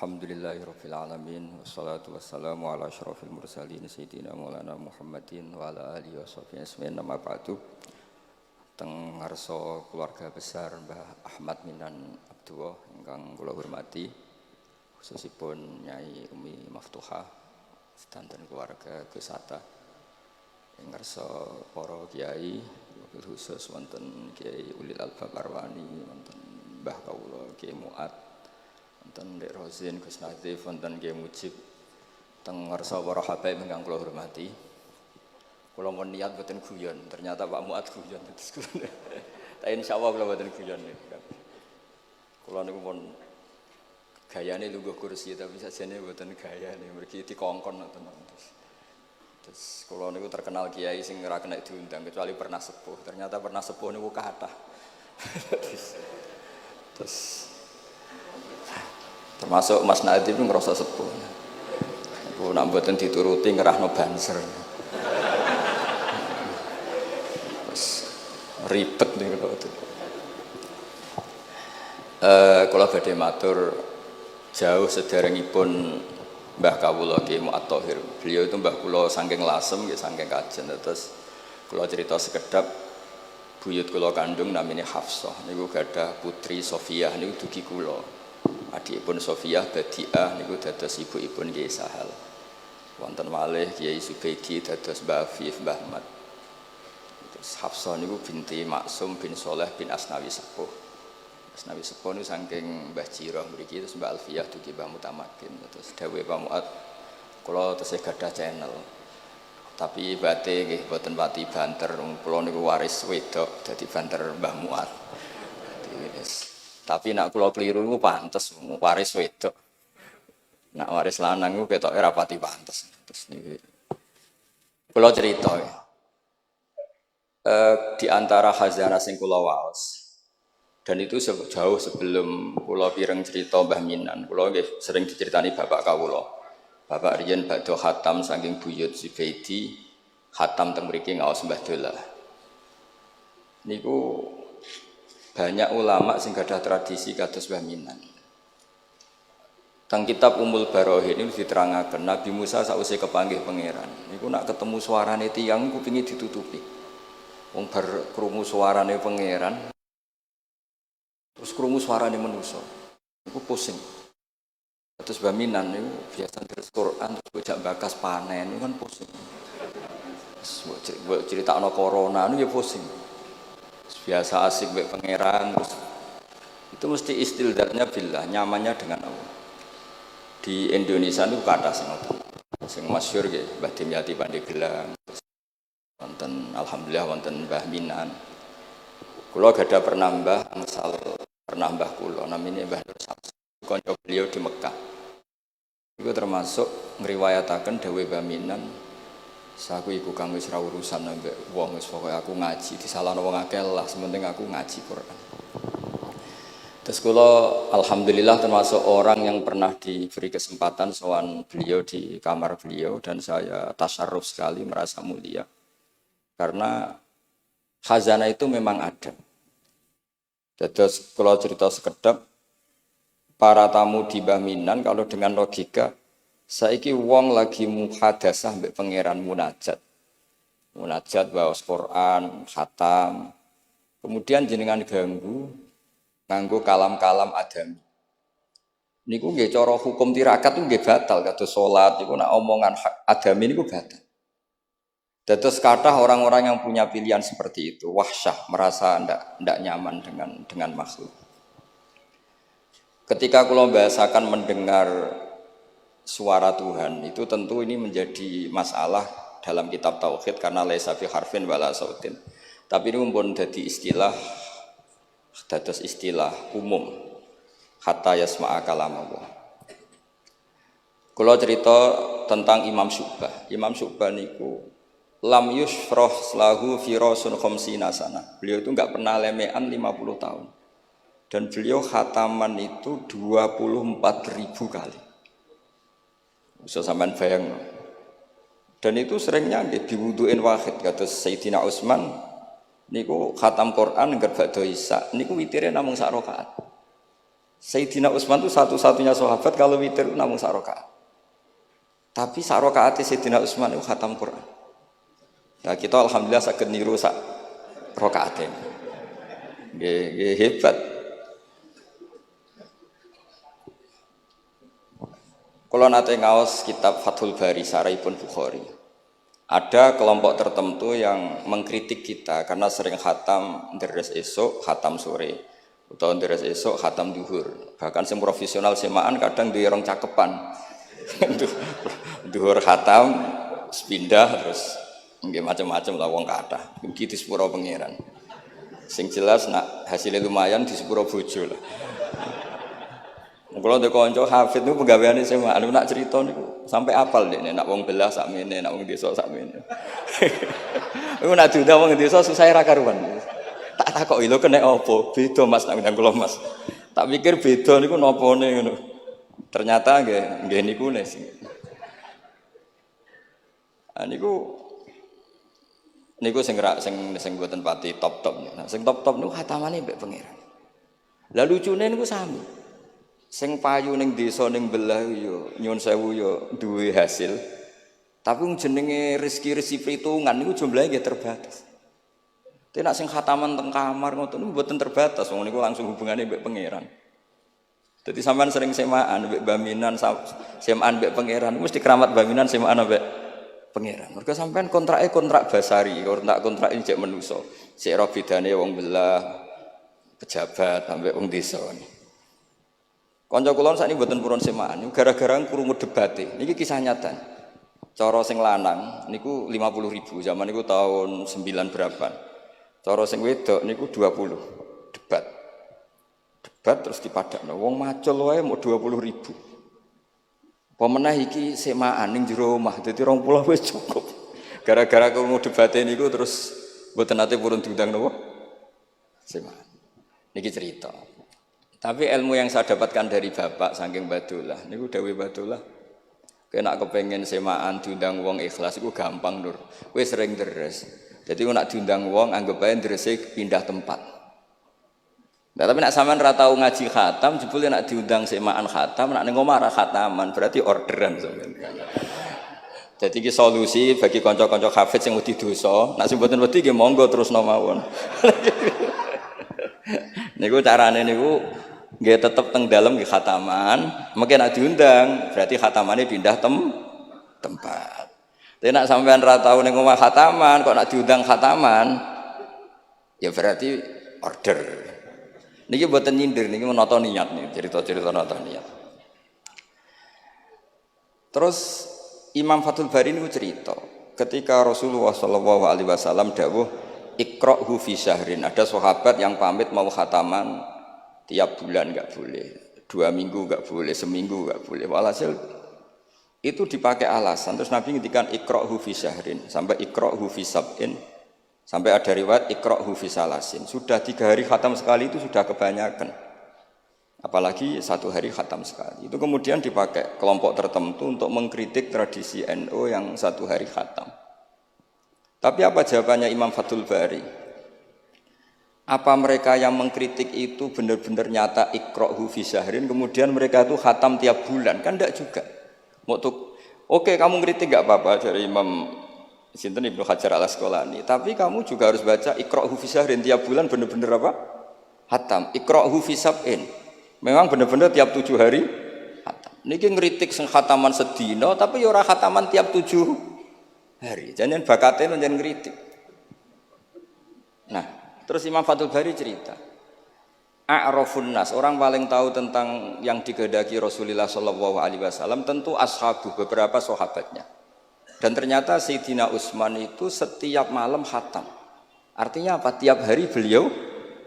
Alhamdulillahirabbil alamin wassalatu wassalamu ala asyrofil mursalin sayyidina maulana Muhammadin wa ala alihi washabbihi ajmain amma ba'du. Teng ngarsa keluarga besar Mbah Ahmad Minan Abdullah ingkang kula hormati, khususipun Nyai Umi Maftuhah sedanten keluarga Gus Hatta. Ing ngarsa para kiai khusus wonten Kiai Ulil Albab Arwani, wonten Mbah kawula Kiai Muat, wonten Dek Rozin, Gus Nazif, wonten Kiai Mujib, teng ngarsa para habaib ingkang kula hormati. Kula mun niat mboten guyon, ternyata Pak Muat guyon terus kula. Ta insyaallah kula mboten guyon. Kula niku pun gayane lungguh kursi tapi sajane mboten gayane, mergi dikongkon ngoten. Terus kula niku terkenal kiai sing ora kena diundang kecuali pernah sepuh. Ternyata pernah sepuh niku kathah. Terus termasuk Mas Nadib itu ngerasa sepuh. Ibu nak mboten dituruti ngerahno banser. Terus ribet niku kok. Kula badhe matur jauh sederengipun Mbah kawula Ki Muat Thohir. Beliau itu mbah kula saking lasem nggih saking kajen. Terus kula cerita sekedap buyut kula kandung namine Hafsah niku gadah putri Sofiyah niku dugi kula. Adikipun Sofiyah Badiah niku dados ibuipun Kiai Sahal. Wonten malih Kiai Subaidi dados Mbah Afif, Mbah Ahmad. Terus Hafsah niku binti Maksum bin Soleh bin Asnawi Sepuh. Asnawi Sepuh niku saking Mbah Jiroh mriki terus Mbah Alfiyah dugi Mbah Mutamakin. Terus dawuhe Pak Muat kula tesih gadah channel. Tapi bate nggih boten pati banter, kula niku waris wedok dadi banter Mbah Muat. Tapi nak kula keliru niku pantes waris wedok. Nak waris lanang niku ketoke ora pati pantes. Terus niki kula cerita ya. Di antara khazanah sing kula waos dan itu jauh sebelum kula pireng cerita Mbah Minan, kula nggih sering diceritani bapak kawula. Bapak riyen badhe khatam saking buyut Zubaidi, khatam teng mriki ngaos Mbah Dolah. Niku banyak ulama sing gadah tradisi kados Mbah Minan. Teng kitab Ummul Barohin ini diterangaken Nabi Musa sausé kepanggih pangeran. Niku nak ketemu suarane tiyang kupinge ditutupi. Wong bar krungu suarane pangeran terus krungu suarane manusa. Niku pusing. Terus Mbah Minan niku biasa terus Quran terus bocah bakas panen niku kan pusing. Terus critakno corona niku ya pusing. Biasa asik mbek pangeran terus itu mesti istildatnya billah, nyamannya dengan Allah. Di Indonesia niku kathah sing ngoten. Sing masyhur nggih Mbah Dimyati Pandeglang. Wonten alhamdulillah wonten Mbah Minan. Kula gadah pernah mbah kula namine Mbah Nur Samsu. Kanca beliau di Mekah. Iku termasuk ngriwayataken dawuh Mbah Minan, saku iku kang wis ra urusan ambek wong wis pokoke aku ngaji disalahno wong akeh lah, sementing aku ngaji Quran. Terus kula alhamdulillah termasuk orang yang pernah diberi kesempatan sowan beliau di kamar beliau dan saya tasyarruf sekali merasa mulia. Karena khazanah itu memang ada. Terus kalau cerita sekedap, para tamu di Mbah Minan kalau dengan logika, saiki wong lagi muhadasah mbek pangeran munajat. Munajat waos Quran, khatam. Kemudian jenengan ganggu nganggo kalam-kalam adami. Niku nggih cara hukum tirakat nggih batal kados salat niku nek omongan adami niku batal. Terus kata orang-orang yang punya pilihan seperti itu, wahsyah, merasa ndak nyaman dengan makhluk. Ketika kula bahasakan mendengar suara Tuhan, itu tentu ini menjadi masalah dalam kitab tauhid karena laisa fi harfin wala sautin. Tapi ini pun jadi istilah umum. Hatta yasma'a kalam Allah. Kula cerita tentang Imam Syu'bah. Imam Syu'bah niku lam yusfroh lahu firasun khamsina sana. Beliau itu enggak pernah lemean 50 tahun. Dan beliau khataman itu 24.000 kali. Bisa sampean bayang. Dan itu seringnya diwuduin wahid kata Sayyidina Utsman niku khatam Quran ngger badhe Isya niku witire namung sak rakaat. Sayyidina Utsman itu satu-satunya sahabat kalau witir namung sak rakaat. Tapi sak rakaat Sayyidina Utsman itu khatam Quran. Nah kita alhamdulillah saged niru sak rakaat. Nggih hebat. Kalau nate ngaos kitab Fathul Bari Saraipun Bukhari, ada kelompok tertentu yang mengkritik kita karena sering khatam deres esok, khatam sore, atau deres esok, khatam duhur. Bahkan yang profesional semaan kadang dirong cakepan, duhur khatam, pindah terus nggih macam-macam lah wong kathah. Iki di sepuro pangeran. Sing jelas nak hasilnya lumayan di sepuro bojo lah. Kalau ada konco hafid itu pegawaiannya sama, anu nak cerita niku sampai apal deh, nak wong belah sakmene, nak wong desa sakmene. Aku nak diundang wong desa susah ra karuan. Tak takoki lho kena apa? Beda Mas nak ngundang kula Mas. Tak pikir beda niku napane ngono. Ternyata nggih niku sing. Niku sing mboten pati top-top. Nah, sing top-top niku khatamane mbek pangeran. Lah lucune niku sami. Sing payu ning desa ning belah yo nyuwun sewu yo duwe hasil. Tapi jenenge rezeki perhitungan niku jumlahe nggih terbatas. Tapi nek sing khataman teng kamar ngoten niku mboten terbatas, wong niku langsung hubungane mbek pangeran. Dadi sampean sering semaan mbek baminan semaan mbek pangeran mesti keramat baminan semaan mbek pangeran. Mergo sampean kontrake kontrak basari, kontrak cek manusa. Sik ro bedane wong belah pejabat ambek wong desa. Kanca kula sakniki mboten purun semaan, gara-gara krungu debate. Niki kisah nyata. Cara sing lanang niku 50.000, zaman niku tahun 9 berapa. Cara sing wedok niku 20. Debat terus dipadakno. Wong macul wae mau 20.000. Apa meneh iki semaan ning jero omah, dadi 20 wis cukup. Gara-gara krungu debate niku terus mboten nate purun diundang napa? Semaan. Niki cerita. Tapi ilmu yang saya dapatkan dari bapak saking Badullah, niku dawuh Badullah, kena kepengen semaan diundang wong ikhlas iku gampang Nur. Kowe sering deres. Jadi nek diundang wong anggap bae derese pindah tempat. Nah, tapi nek sampean ra tau ngaji khatam, jebule nek diundang semaan khatam, nek ning omah ra khataman, berarti orderan sampean. Jadi iki solusi bagi kanca-kanca hafid sing wedi dosa, nek sing mboten wedi nggih monggo terusno mawon. Niku carane niku nggih tetep teng dalem nggih khataman, mungkin nek diundang berarti khatamane pindah tempat. Tapi nek sampean ra tau ning omah khataman, kok nek diundang khataman ya berarti order. Niki mboten nyindir, niki menata niat nih, cerita-cerita nata niat. Terus Imam Fathul Bari niku cerita, ketika Rasulullah sallallahu alaihi wasallam dawuh iqra'hu fi syahrin, ada sahabat yang pamit mau khataman tiap bulan enggak boleh, 2 minggu enggak boleh, seminggu enggak boleh. Walhasil itu dipakai alasan. Terus Nabi ngendikan iqra'hu fi syahrin sampai iqra'hu fi sab'in, sampai ada riwayat iqra'hu fi salasin. Sudah 3 hari khatam sekali itu sudah kebanyakan. Apalagi 1 hari khatam sekali. Itu kemudian dipakai kelompok tertentu untuk mengkritik tradisi NU yang 1 hari khatam. Tapi apa jawabannya Imam Fathul Bari? Apa mereka yang mengkritik itu benar-benar nyata iqra'hu fi syahrin, kemudian mereka itu khatam tiap bulan? Kan enggak juga. Oke, kamu kritik enggak apa-apa dari Imam Sinten Ibnu Hajar Al-Asqalani, tapi kamu juga harus baca iqra'hu fi syahrin tiap bulan benar-benar apa? Khatam. Iqra'hu fi sab'in. Memang benar-benar tiap 7 hari khatam. Niki ngritik sing khataman sedina tapi ya ora khataman tiap 7 hari. Jangan bakatnya jangan ngritik. Nah, terus Imam Fathul Bari cerita, a'rafun nas, orang paling tahu tentang yang dikehendaki Rasulullah sallallahu alaihi wasallam tentu ashabu, beberapa sahabatnya. Dan ternyata Sayyidina Utsman itu setiap malam khatam. Artinya apa? Tiap hari beliau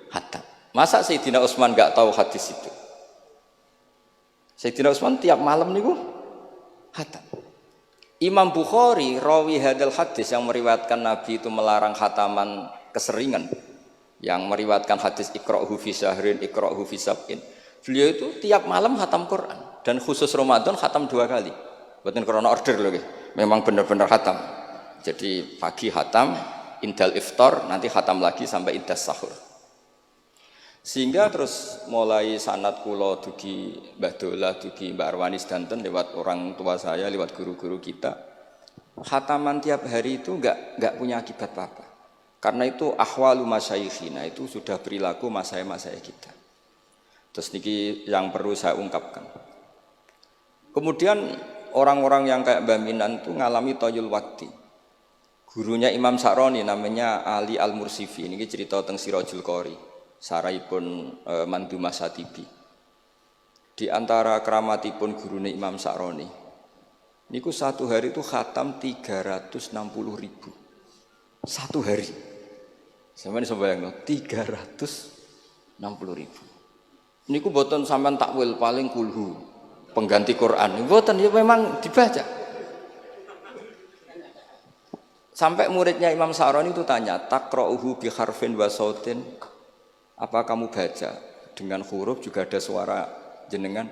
khatam. Masa Sayyidina Utsman enggak tahu hadis itu? Sayyidina Utsman tiap malam niku khatam. Imam Bukhari rawi hadal hadis yang meriwayatkan Nabi itu melarang khataman keseringan, yang meriwayatkan hadis iqra'hu fi syahrin, iqra'hu fi sab'in. Beliau itu tiap malam khatam Quran dan khusus Ramadan khatam 2 kali. Bukan karena order loh, memang benar-benar khatam. Jadi pagi khatam, indal iftar, nanti khatam lagi sampai indas sahur. Sehingga terus mulai sanad kula dugi Mbah Dolah, dugi Mbak Arwani sedanten lewat orang tua saya, lewat guru-guru kita. Khataman tiap hari itu enggak punya akibat apa-apa. Karena itu ahwalu masyayikhina, itu sudah perilaku masaya-masaya kita. Terus niki yang perlu saya ungkapkan. Kemudian orang-orang yang kayak Mbah Minan itu ngalami toyul wakti. Gurunya Imam Sa'roni namanya Ali Al-Mursifi, ini cerita tentang Sirajul Qori. Saraipun Mandumah Satibi. Di antara keramatipun gurune Imam Sa'roni niku satu hari itu khatam 360.000 satu hari. Sampeyan iso bayangno 360.000. Niku boten sampean takwil paling kulhu pengganti Quran. Boten ya memang dibaca. Sampai muridnya Imam Sa'roni itu tanya, "Taqra'uhu bi harfin wa sautin?" Apa kamu baca dengan huruf juga ada suara jenengan?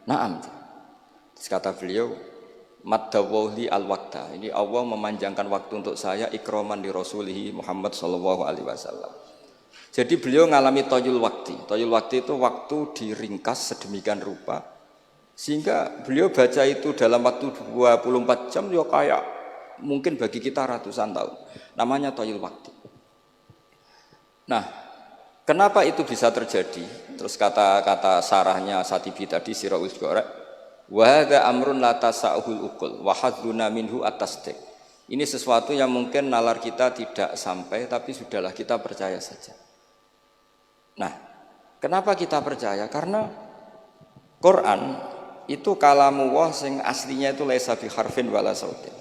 Naam. Terus kata beliau, Maddawawli al-waqta. Ini Allah memanjangkan waktu untuk saya ikroman di Rasulihi Muhammad sallallahu alaihi wasallam. Jadi beliau ngalami toyul wakti. Toyul wakti itu waktu diringkas sedemikian rupa sehingga beliau baca itu dalam waktu 24 jam ya kayak mungkin bagi kita ratusan tahun. Namanya toyul wakti. Nah, kenapa itu bisa terjadi? Terus kata-kata sarahnya Satibi tadi Sirahul Gorek, wa hadza amrun la tasa'uhul uqul wa hadzuna minhu at-tasdiq. Ini sesuatu yang mungkin nalar kita tidak sampai, tapi sudahlah kita percaya saja. Nah, kenapa kita percaya? Karena Quran itu kalamullah sing aslinya itu laisa bi harfin wala sautin.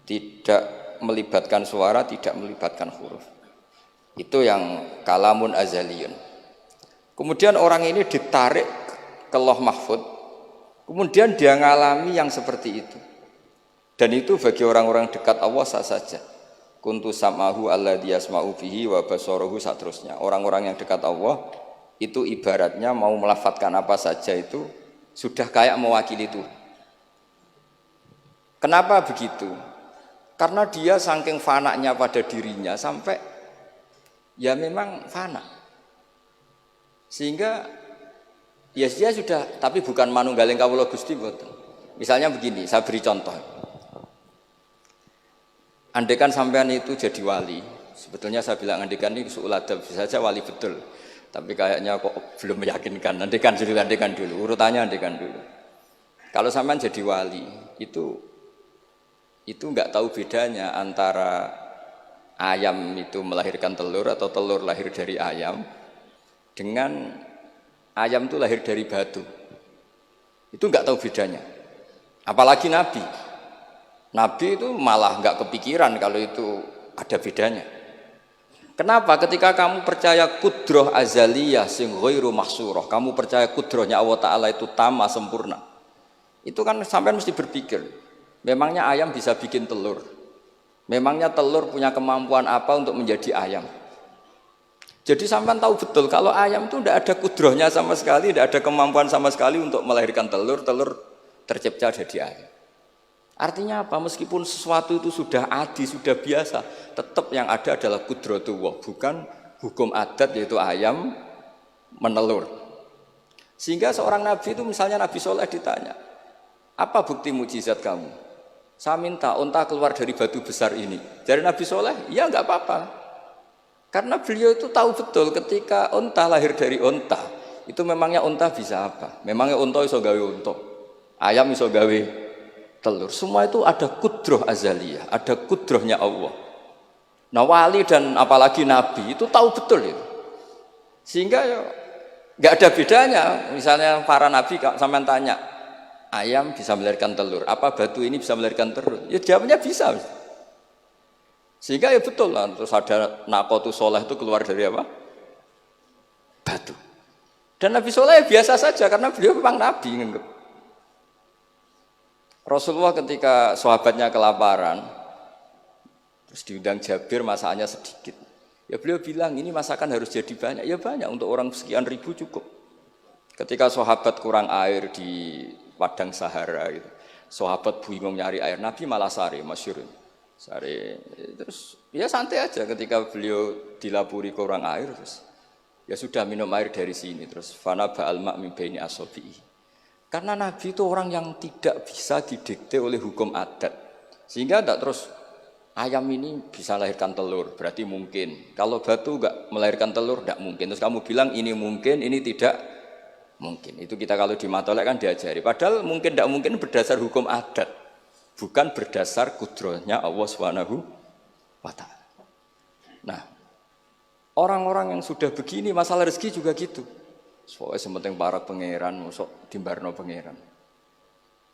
Tidak melibatkan suara, tidak melibatkan huruf. Itu yang kalamun azaliyun. Kemudian orang ini ditarik ke Lauh Mahfud, kemudian dia ngalami yang seperti itu. Dan itu bagi orang-orang dekat Allah sah saja. Kuntu sam'ahu alladzi yasma'u bihi wa basarahu saterusnya. Orang-orang yang dekat Allah itu ibaratnya mau melafadzkan apa saja itu sudah kayak mewakili itu. Kenapa begitu? Karena dia saking fananya pada dirinya sampai ya memang fana. Sehingga ya dia sudah, tapi bukan manunggaling kawula Gusti mboten. Misalnya begini, saya beri contoh. Andaikan sampean itu jadi wali, sebetulnya saya bilang andaikan ini su'uladab, bisa saja wali betul. Tapi kayaknya kok belum meyakinkan. Andaikan dulu, urutannya andaikan dulu. Kalau sampean jadi wali, itu enggak tahu bedanya antara ayam itu melahirkan telur atau telur lahir dari ayam dengan ayam itu lahir dari batu. Itu enggak tahu bedanya. Apalagi Nabi. Nabi itu malah enggak kepikiran kalau itu ada bedanya. Kenapa? Ketika kamu percaya kudroh azaliyah sing ghairu mahsurah, kamu percaya kudrohnya Allah Ta'ala itu tamah sempurna. Itu kan sampai mesti berpikir, memangnya ayam bisa bikin telur? Memangnya telur punya kemampuan apa untuk menjadi ayam? Jadi sampean tahu betul kalau ayam itu tidak ada kudrohnya sama sekali, tidak ada kemampuan sama sekali untuk melahirkan telur tercipta jadi ayam. Artinya apa? Meskipun sesuatu itu sudah adi, sudah biasa, tetap yang ada adalah kudratullah, bukan hukum adat yaitu ayam menelur. Sehingga seorang nabi itu misalnya Nabi Soleh ditanya, apa bukti mukjizat kamu? Saya minta unta keluar dari batu besar ini. Dari Nabi Soleh, ya enggak apa-apa. Karena beliau itu tahu betul ketika unta lahir dari unta, itu memangnya unta bisa apa? Memangnya unta iso gawe unta, ayam iso gawe telur. Semua itu ada kudroh azaliyah, ada kudrohnya Allah. Nah wali dan apalagi nabi itu tahu betul itu. Sehingga ya nggak ada bedanya. Misalnya para nabi sampean tanya, ayam bisa melahirkan telur, apa batu ini bisa melahirkan telur? Ya jawabnya bisa. Sehingga ya betul lah. Terus ada Naqatu Soleh itu keluar dari apa? Batu. Dan Nabi Soleh ya biasa saja karena beliau memang nabi. Rasulullah ketika sahabatnya kelaparan, terus diundang Jabir masakannya sedikit. Ya beliau bilang ini masakan harus jadi banyak. Ya banyak, untuk orang sekian ribu cukup. Ketika sahabat kurang air di padang Sahara, gitu, sahabat bingung nyari air, Nabi malah sare, masyhur. Sare, terus ya santai aja ketika beliau dilapuri kurang air, terus Ya sudah minum air dari sini terus fana ba'al ma' min baini asabi'i. Karena Nabi itu orang yang tidak bisa didikte oleh hukum adat. Sehingga tidak terus ayam ini bisa lahirkan telur, berarti mungkin. Kalau batu enggak melahirkan telur, tidak mungkin. Terus kamu bilang ini mungkin, ini tidak mungkin. Itu kita kalau di matolek kan diajari. Padahal mungkin tidak mungkin berdasar hukum adat, bukan berdasar kudrohnya Allah Subhanahu wa Ta'ala. Nah, orang-orang yang sudah begini, masalah rezeki juga gitu. Soalnya sementing para pangeran, masuk dimbarno pangeran.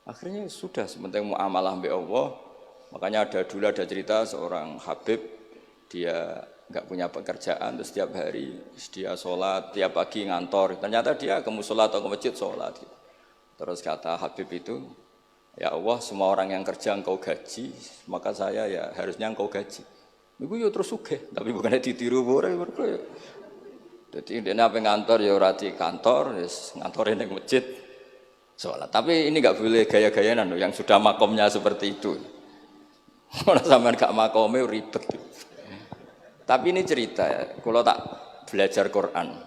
Akhirnya sudah sementing muamalah mbek Allah. Makanya ada cerita seorang Habib, dia nggak punya pekerjaan, terus setiap hari dia sholat, tiap pagi ngantor. Ternyata dia ke musola atau ke masjid sholat. Terus kata Habib itu, ya Allah, semua orang yang kerja engkau gaji, maka saya ya harusnya engkau gaji. Iku yo terus sugih, tapi bukannya ditiru boleh. Jadi dia apa ngantor ya rati kantor, ngantorin di masjid sholat. Tapi ini nggak boleh gaya-gayanan yang sudah makomnya seperti itu. Kalau sampean gak makome ribet. Tapi ini cerita ya, kalau tak belajar Quran.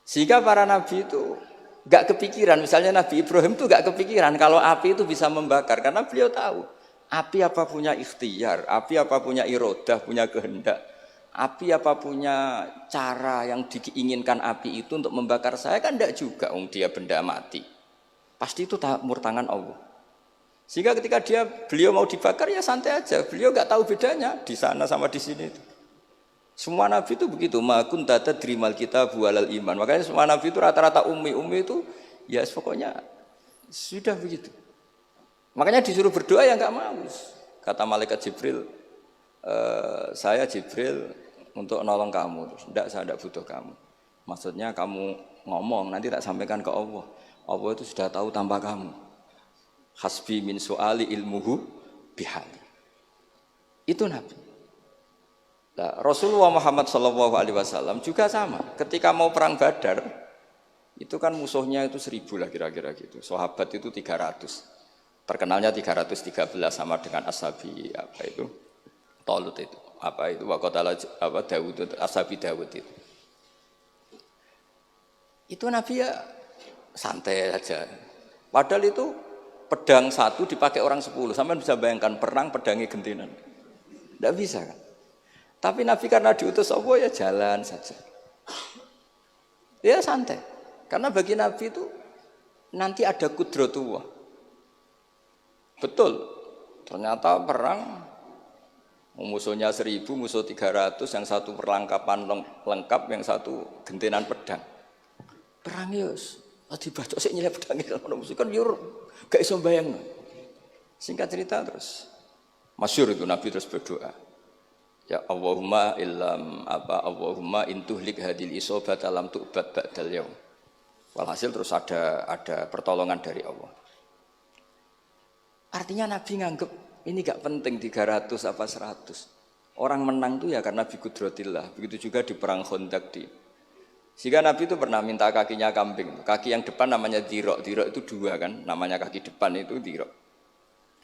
Sehingga para nabi itu gak kepikiran, misalnya Nabi Ibrahim itu gak kepikiran kalau api itu bisa membakar. Karena beliau tahu, api apa punya ikhtiar, api apa punya irodah, punya kehendak. Api apa punya cara yang diinginkan api itu untuk membakar saya kan tidak juga, dia benda mati. Pasti itu tangan Allah. Sehingga ketika beliau mau dibakar ya santai aja. Beliau nggak tahu bedanya di sana sama di sini. Semua nabi itu begitu. Ma kunta tadrimal kitab walal iman. Makanya semua nabi itu rata-rata ummi itu ya pokoknya sudah begitu. Makanya disuruh berdoa ya nggak mau. Kata malaikat Jibril, saya Jibril untuk nolong kamu. Tidak, saya tidak butuh kamu. Maksudnya kamu ngomong nanti tak sampaikan ke Allah. Allah itu sudah tahu tanpa kamu. Hasbi min su'ali ilmuhu bihali. Itu Nabi. Nah, Rasulullah Muhammad SAW juga sama. Ketika mau perang Badar, itu kan musuhnya itu 1000 lah kira-kira gitu. Sahabat itu 300. Terkenalnya 313 sama dengan ashabi apa itu? Talut itu. Apa itu? Waqatala apa Daud itu, ashabi Daud itu. Itu Nabi ya santai aja. Padahal itu pedang 1 dipakai orang 10. Sampai bisa bayangkan perang pedangnya gentinan. Tidak bisa kan? Tapi Nabi karena diutus Allah ya jalan saja. Ya santai. Karena bagi Nabi itu nanti ada kudratullah. Betul. Ternyata perang musuhnya 1000, musuh 300, yang satu perlengkapan lengkap, yang satu gentenan pedang. Perang yus. Dibacok sik nyileh pedangnya kalau musuh kan yur gak iso bayang. Singkat cerita terus masyhur itu Nabi terus berdoa. Ya Allahumma Allahumma intuhlik hadil isobat alam tu'bad ba'dal yaum. Walhasil terus ada pertolongan dari Allah. Artinya Nabi nganggep ini gak penting 300 apa 100. Orang menang tuh ya karena biqudratillah. Begitu juga di perang Khandaq di. Sehingga Nabi itu pernah minta kakinya kambing. Kaki yang depan namanya dirok. Dirok itu 2 kan, namanya kaki depan itu dirok.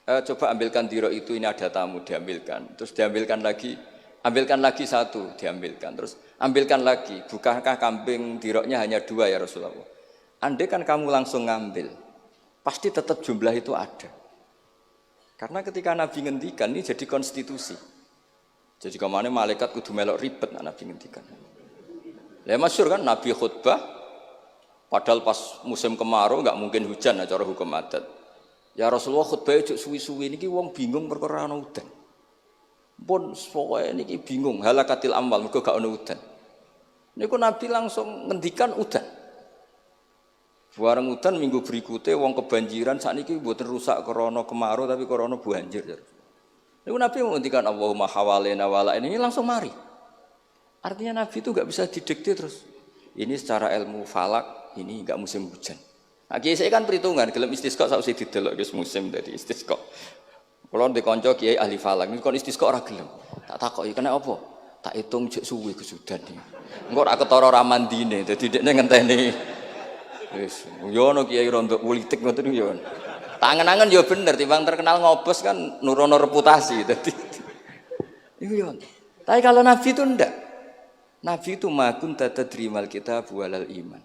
Coba ambilkan dirok itu, ini ada tamu, diambilkan. Terus diambilkan lagi, ambilkan lagi 1, diambilkan. Terus ambilkan lagi, bukankah kambing diroknya hanya 2 ya Rasulullah? Andai kan kamu langsung ngambil, pasti tetap jumlah itu ada. Karena ketika Nabi ngendikan ini jadi konstitusi. Jadi kemana malaikat kudu melok ribet Nabi ngendikan. Ya masyhur kan Nabi khutbah, padahal pas musim kemarau nggak mungkin hujan cara hukum adat. Ya Rasulullah khutbah itu suwi-suwi niki wong bingung perkara ana udan. Pun pokoke niki bingung halakatil amwal mergo gak ana udan. Niku Nabi langsung ngendikan udan. Bareng udan minggu berikutnya wong kebanjiran sakniki mboten rusak krana kemarau tapi krana banjir. Niku Nabi ngendikan Allahumma hawalena wala ini langsung mari. Artinya Nabi itu nggak bisa didikte terus. Ini secara ilmu falak, ini nggak musim hujan. Nah, kiai saya kan perhitungan, gelem istisqa sausé didelok wis musim dadi istisqa. Kalau di konco kiai ahli falak, ini kon istisqa ora gelem. Tak takoki kena apa? Tak hitung jek suwe kesudan iki. Engko ora ketara ra mandine, dadi dekne ngenteni. Wis, yo ono kiai rondo politik ngoten yo. Tangan-tangan yo bener timbang terkenal ngobos kan nurono reputasi dadi. Iku yo. Tapi kalau Nabi itu ndak. Nabi itu makun tadrimal kita bualal iman.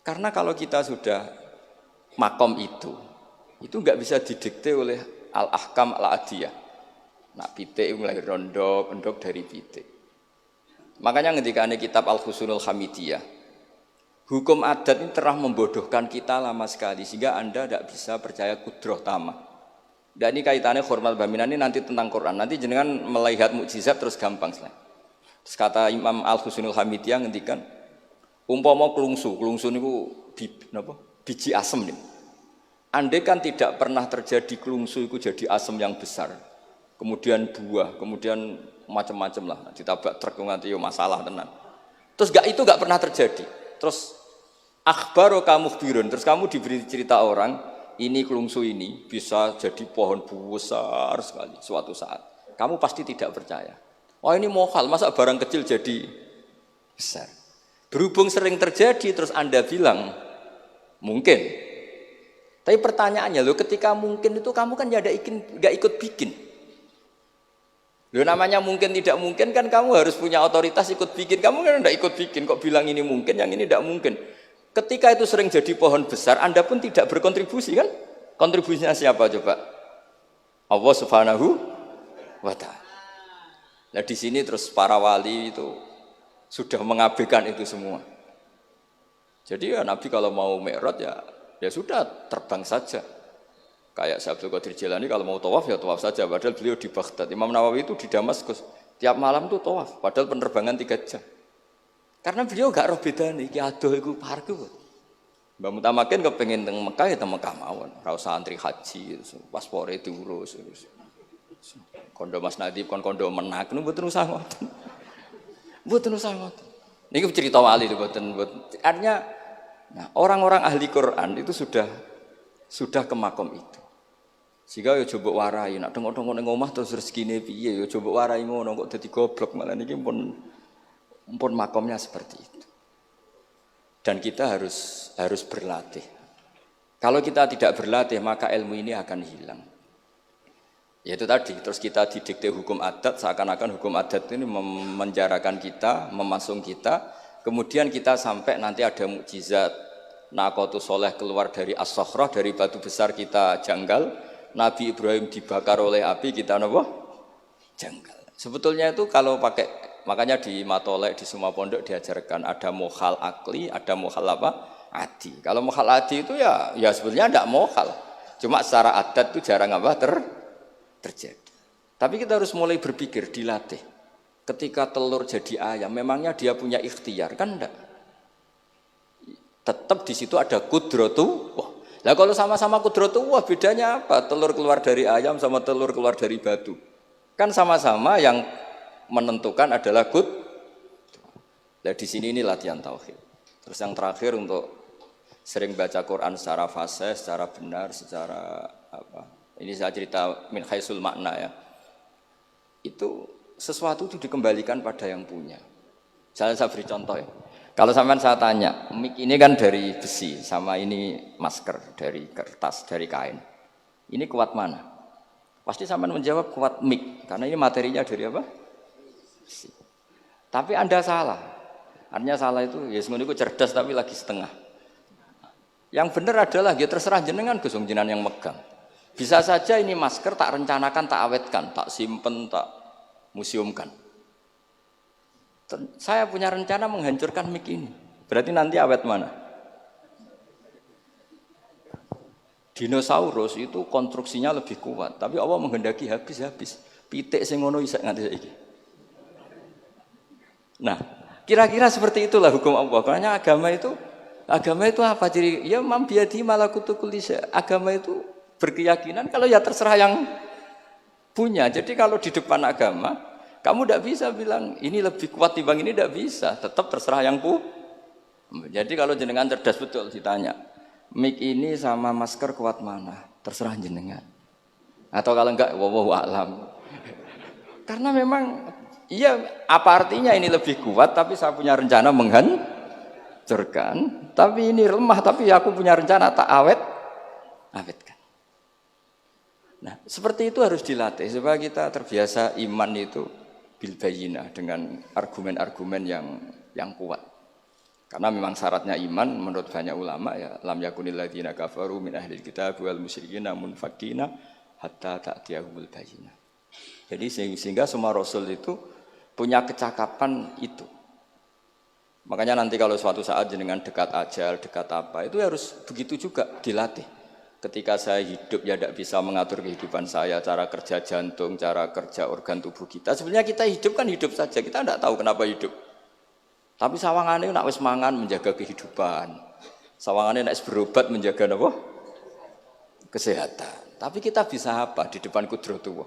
Karena kalau kita sudah makom itu nggak bisa didikte oleh al-ahkam al-adiyah. Nak pitik mulai rondok dari pitik. Makanya ketika ada kitab Al-Husunul Hamidiyah, hukum adat ini telah membodohkan kita lama sekali sehingga Anda tidak bisa percaya kudroh tamah. Dan ini kaitannya hormat baminan ini nanti tentang Quran. Nanti jenengan melihat mukjizat terus gampang selain. Terus kata Imam Al-Husunul Hamidiyah ngendikan, umpama klungsu niku biji asem nih. Andai kan tidak pernah terjadi klungsu itu jadi asem yang besar, kemudian buah, kemudian macam-macam lah, ditabrak truk nanti yo masalah tenan. Terus itu nggak pernah terjadi. Terus akhbaro kamu birun, terus kamu diberi cerita orang, ini klungsu ini bisa jadi pohon besar sekali suatu saat. Kamu pasti tidak percaya. Oh ini mohal, masa barang kecil jadi besar. Berhubung sering terjadi, terus Anda bilang mungkin. Tapi pertanyaannya, ketika mungkin itu kamu kan nggak ikut bikin. Namanya mungkin tidak mungkin kan kamu harus punya otoritas ikut bikin. Kamu kan nggak ikut bikin, kok bilang ini mungkin, yang ini tidak mungkin. Ketika itu sering jadi pohon besar, Anda pun tidak berkontribusi kan? Kontribusinya siapa coba? Allah Subhanahu wa Ta'ala. Nah di sini terus para wali itu sudah mengabaikan itu semua. Jadi ya Nabi kalau mau mi'raj ya sudah terbang saja. Kayak Syekh Abdul Qadir Jilani kalau mau tawaf ya tawaf saja. Padahal beliau di Baghdad. Imam Nawawi itu di Damaskus. Tiap malam tuh tawaf. Padahal penerbangan 3 jam. Karena beliau gak roh bedane. Iki adoh iku parku. Mbak Mutamakin kepengen teng Mekah ya teng Mekah mawon. Ora usah antri haji, paspore diurus. Kondo Mas Nadib kon kondo menak nu mboten usah ngoten. Mboten usah ngoten. Niki cerita wali mboten. Artinya nah, orang-orang ahli Quran itu sudah ke makom itu. Sehingga ya coba warai, nak tengok-tengok ning omah terus rezekine piye, ya coba warai ngono kok dadi goblok malah niki pun makomnya seperti itu. Dan kita harus berlatih. Kalau kita tidak berlatih maka ilmu ini akan hilang. Yaitu tadi, terus kita didikte hukum adat, seakan-akan hukum adat ini memenjarakan kita, memasung kita. Kemudian kita sampai nanti ada mukjizat Naqatus Soleh keluar dari As-Sakhrah, dari batu besar kita janggal. Nabi Ibrahim dibakar oleh api, kita apa? Janggal. Sebetulnya itu kalau pakai, makanya di Matolek, di semua pondok diajarkan ada mohal akli, ada mohal apa? Adi. Kalau mohal adi itu ya sebetulnya tidak mohal. Cuma secara adat itu jarang apa? Terjadi. Tapi kita harus mulai berpikir, dilatih. Ketika telur jadi ayam, memangnya dia punya ikhtiar kan enggak? Tetap di situ ada kudratu. Wah, lah kalau sama-sama kudratu, wah bedanya apa? Telur keluar dari ayam sama telur keluar dari batu. Kan sama-sama yang menentukan adalah kud. Nah di sini ini latihan tauhid. Terus yang terakhir untuk sering baca Quran secara fasih, secara benar, secara apa? Ini saya cerita min haisul makna ya. Itu sesuatu itu dikembalikan pada yang punya. Saya beri contoh ya. Kalau sampean saya tanya, mik ini kan dari besi, sama ini masker dari kertas, dari kain. Ini kuat mana? Pasti sampean menjawab kuat mik, karena ini materinya dari apa? Besi. Tapi Anda salah. Artinya salah itu, ya semuanya itu cerdas tapi lagi setengah. Yang benar adalah, ya terserah jenengan Gus jenengan yang megang. Bisa saja ini masker tak rencanakan, tak awetkan, tak simpen, tak museumkan. Saya punya rencana menghancurkan mik ini. Berarti nanti awet mana? Dinosaurus itu konstruksinya lebih kuat, tapi Allah menghendaki habis. Pitik sing ngono iso nganti saiki. Nah, kira-kira seperti itulah hukum Allah. Karena agama itu apa? Jadi ya mam biadi malakutu kulli syai. Agama itu berkeyakinan kalau ya terserah yang punya. Jadi kalau di depan agama kamu tidak bisa bilang ini lebih kuat timbang ini, tidak bisa. Tetap terserah yang Jadi kalau jenengan cerdas betul ditanya, mik ini sama masker kuat mana? Terserah jenengan. Atau kalau enggak, wallahu a'lam. Karena memang, iya apa artinya ini lebih kuat, tapi saya punya rencana menghancurkan. Tapi ini lemah, tapi aku punya rencana tak awetkan. Nah, seperti itu harus dilatih supaya kita terbiasa iman itu. bil bayyinah, dengan argumen-argumen yang kuat. Karena memang syaratnya iman menurut banyak ulama ya, lam yakunil ladzina kafaru min ahlil kitab wal musyrikina munfakina hatta ta'tiyahumul bayyinah. Jadi sehingga semua rasul itu punya kecakapan itu. Makanya nanti kalau suatu saat jenengan dekat ajal, dekat apa, itu harus begitu juga dilatih. Ketika saya hidup ya tidak bisa mengatur kehidupan saya, cara kerja jantung, cara kerja organ tubuh kita. Sebenarnya kita hidup kan hidup saja, kita tidak tahu kenapa hidup. Tapi sawangane nak wis mangan menjaga kehidupan. Sawangane nak wis berobat menjaga apa? Kesehatan. Tapi kita bisa apa di depan kudratullah?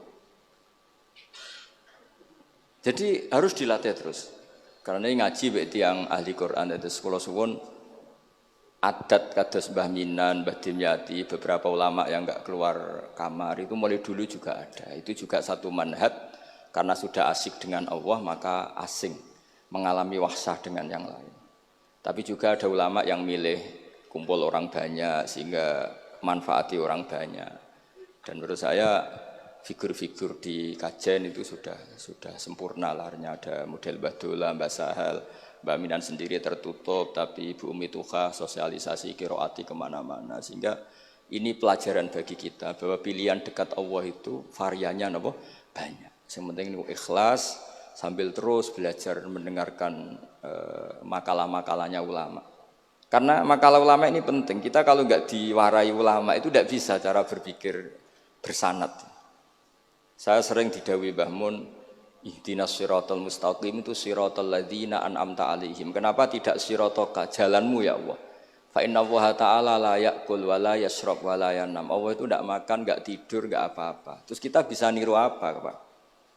Jadi harus dilatih terus. Karena ini ngaji bek yang ahli Quran itu sekolah suwun adat kados Mbah Minan, Mbah Dimyati, beberapa ulama yang enggak keluar kamar itu mulai dulu juga ada. Itu juga satu manhaj karena sudah asik dengan Allah maka asing mengalami wahsah dengan yang lain. Tapi juga ada ulama yang milih kumpul orang banyak sehingga manfaati orang banyak. Dan menurut saya figur-figur di kajen itu sudah sempurna larnya. Ada model Mbah Dola, Mbah Sahal, Mbah Minan sendiri tertutup, tapi Ibu Umi Tuha sosialisasi qiraati kemana-mana. Sehingga ini pelajaran bagi kita bahwa pilihan dekat Allah itu variannya banyak. Yang penting ikhlas sambil terus belajar mendengarkan makalah-makalahnya ulama. Karena makalah ulama ini penting. Kita kalau nggak diwarai ulama itu tidak bisa cara berpikir bersanad. Saya sering didhawuhi Mbah Mun, ihdinas siratal mustaqim itu siratal ladzina an'amta alaihim. Kenapa tidak siratoka, jalanmu ya Allah? Fa inna Allah ta'ala la ya'kul wa la yashrab wa la yanam. Allah itu tidak makan, nggak tidur, nggak apa-apa. Terus kita bisa niru apa, Pak?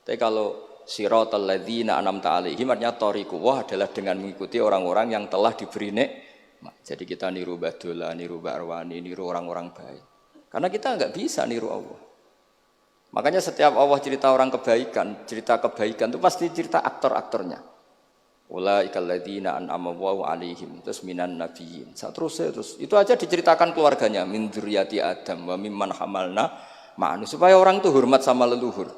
Tapi kalau siratal ladzina an'amta alaihim artinya thariqullah adalah dengan mengikuti orang-orang yang telah diberi nikmat. Jadi kita niru Mbah Dola, niru Mbah Arwani, niru orang-orang baik. Karena kita enggak bisa niru Allah. Makanya setiap Allah cerita orang kebaikan, cerita kebaikan itu pasti cerita aktor-aktornya. Ulaikal ladzina an'ama Allahu alaihim, terus minan nabiyyin. Terus itu aja diceritakan keluarganya, min dzurriyyati Adam wa mimman hamalna ma'anu, supaya orang itu hormat sama leluhur.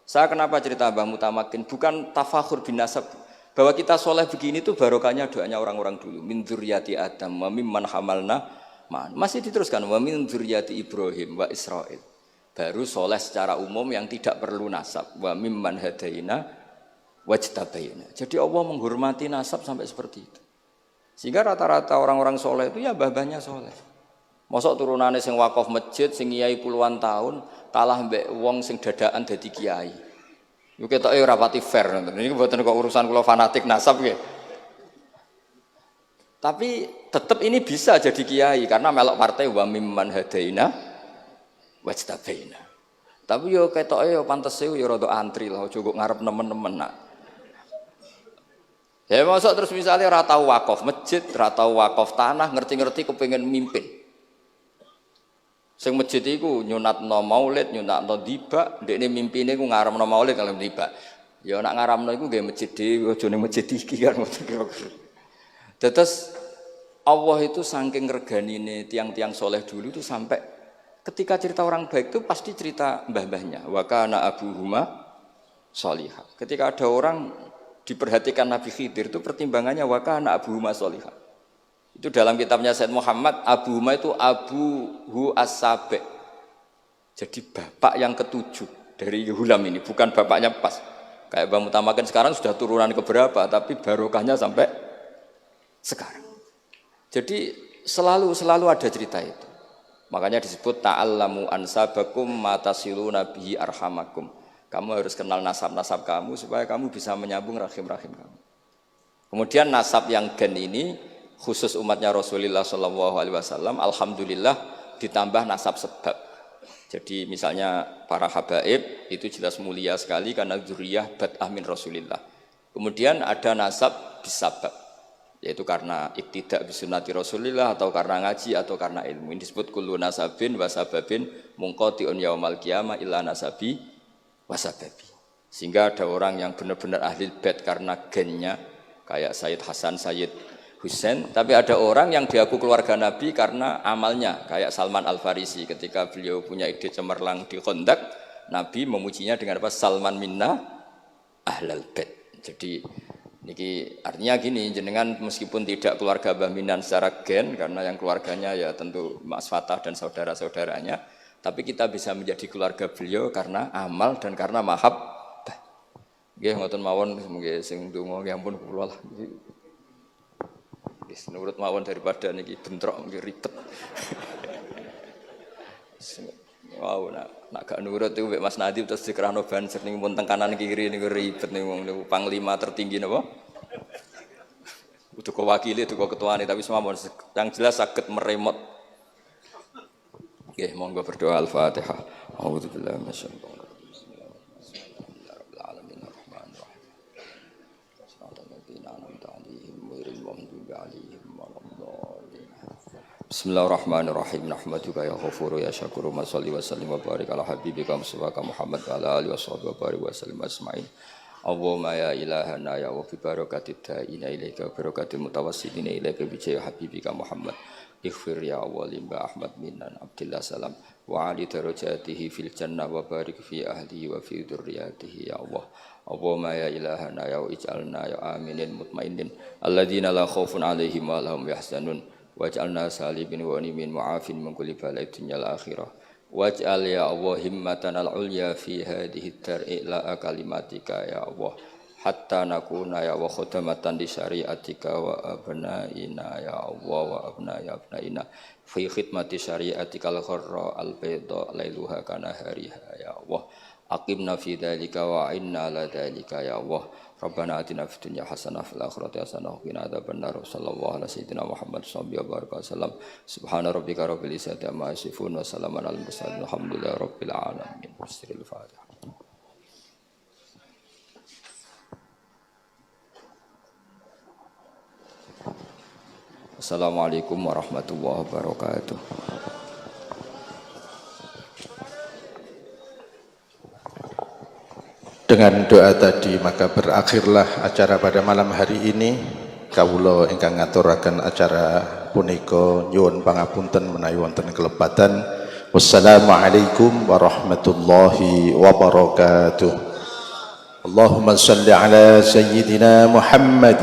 Saya kenapa cerita Mbah Mutamakin? Bukan tafakhur bin nasab. Bahwa kita soleh begini tuh barokahnya doanya orang-orang dulu. Min dzurriyyati Adam wa mimman hamalna ma'an. Masih diteruskan wa min dzurriyyati Ibrahim wa Israil. Baru soleh secara umum yang tidak perlu nasab. Wa mimman hadaina wajtabaina. Jadi Allah menghormati nasab sampai seperti itu. Sehingga rata-rata orang-orang soleh itu ya mbah-mbahnya soleh. Mosok turunane sing wakaf masjid sing kiai puluhan tahun kalah mbek wong sing dadakan dadi kiai. Yo ketoke ora pati fair ngoten. Niki mboten kok urusan kula fanatik nasab nggih. Tapi tetap ini bisa jadi kiai karena melok partai wa mimman hadaina wajtabaina. Tapi yo ketoke yo pantese yo rada antri lah aja kok ngarep nemen-nemen nak. Ya mosok terus misalnya ora tau wakaf masjid, ora tau wakaf tanah, ngerti-ngerti kepengin mimpin. Sing masjid iku nyunatno maulid, nyunatno tiba, ndekne mimpine ku ngaramno maulid kalau tiba. Ya nak ngaramno iku nggih masjid dhewe, aja ning masjid iki kan kira-kira. Terus Allah itu saking reganine tiang-tiang soleh dulu itu sampai ketika cerita orang baik itu pasti cerita mbah-mbahnya. Wa kana abuhuma sholihah. Ketika ada orang diperhatikan Nabi Khidir itu pertimbangannya wa kana abuhuma sholihah. Itu dalam kitabnya Said Muhammad, Abu Huma itu Abuhu As-Sabi'. Jadi bapak yang ketujuh dari Hulam ini, bukan bapaknya pas. Kayak Mbah Mutamakin sekarang sudah turunan keberapa, tapi barokahnya sampai sekarang. Jadi selalu ada cerita itu. Makanya disebut ta'allamu ansabakum matasiluna bihi arhamakum. Kamu harus kenal nasab-nasab kamu supaya kamu bisa menyambung rahim-rahim kamu. Kemudian nasab yang gen ini khusus umatnya Rasulullah SAW, alhamdulillah ditambah nasab sebab. Jadi misalnya para habaib itu jelas mulia sekali karena dzurriyyah bad'ah min Rasulillah. Kemudian ada nasab bisabab, yaitu karena iktidak bisunnati Rasulillah atau karena ngaji atau karena ilmu. Ini disebut kullu nasabin wasababin munqati'un yaumal qiyamah illa nasabi wasababi. Sehingga ada orang yang benar-benar ahli bait karena gennya kayak Sayyid Hasan, Sayyid Husain, tapi ada orang yang diaku keluarga Nabi karena amalnya, kayak Salman Al-Farisi ketika beliau punya ide cemerlang di Khandaq, Nabi memujinya dengan apa? Salman minna ahlal bait. Jadi niki artinya gini, jenengan meskipun tidak keluarga Mbah Minan secara gen karena yang keluarganya ya tentu Mas Fatah dan saudara-saudaranya, tapi kita bisa menjadi keluarga beliau karena amal dan karena mahabbah. Nggih ngoten mawon nggih sing ndonga ya ampun kula lah. Wis nurut mawon daripada niki bentrok nggih ribet. Wow, nak gak nurut itu Mas Nadib terus dikerano banser ning pun teng kanan kiri niku ribet ning wong niku panglima tertinggi napa? Udah kok wakili, udah kok ketuane tapi semua yang jelas saged meremot. Nggih, monggo berdoa Al-Fatihah. A'udzubillahi minasyaitonir rajim. Bismillahirrahmanirrahim. Rahmanirrahim. Shiratal ladzina an'amta 'alaihim ghairil maghdubi 'alaihim waladdallin. Bismillahirrahmanirrahim. Nahmaduka ya Ghafuru ya Syakuru. Shalli wa sallim wa barik ala habibika Mustafa Muhammad wa ala alihi washabihi wa barik wa sallim ajmain. Allahumma ya ilahana ya wa bi barakatid da'ina ilaika barakatil mutawassilina ilaika bi jayyi habibika Muhammad. Ighfir ya Allah limba Ahmad Minan Abdillah Salam wa ali darajatihi fil jannah wa barik fi ahlihi wa fi dzurriyyatihi ya Allah. Allahumma ya ilahana ya ij'alna ya aminin mutmainin alladzina la khaufun 'alaihim wa lahum yahzanun. Waj'alna salimin wa nimin mu'afin min kulli bala'id dunya al-akhirah. Waj'al ya Allah himmatan al-ulya fi hadhihi ad-dar'i la kalimatika ya Allah. Hatta nakuna ya wa khudamatan di syariatika wa abnaina ya Allah wa abnai abnaina fi khidmati syariatika al-gharra al-bayda lailuha kana hariha ya Allah. Aqimna fi dzalika wa inna ala dzalika ya Allah. Rabbana atina fid dunya hasanah fil akhirati hasanah wa qina adzabannar. Sallallahu ala sayyidina Muhammad sallallahu alaihi wasallam. Subhana rabbika rabbil izzati amma yasifun wa salamun alal mursalin. Alhamdulillahi rabbil alamin. Bismillahil Fatihah. Assalamualaikum warahmatullahi wabarakatuh. Dengan doa tadi maka berakhirlah acara pada malam hari ini. Kawula ingkang ngaturaken acara punika nyuwun pangapunten menawi wonten kelepatan. Wassalamualaikum warahmatullahi wabarakatuh. Allahumma shalli ala sayyidina Muhammad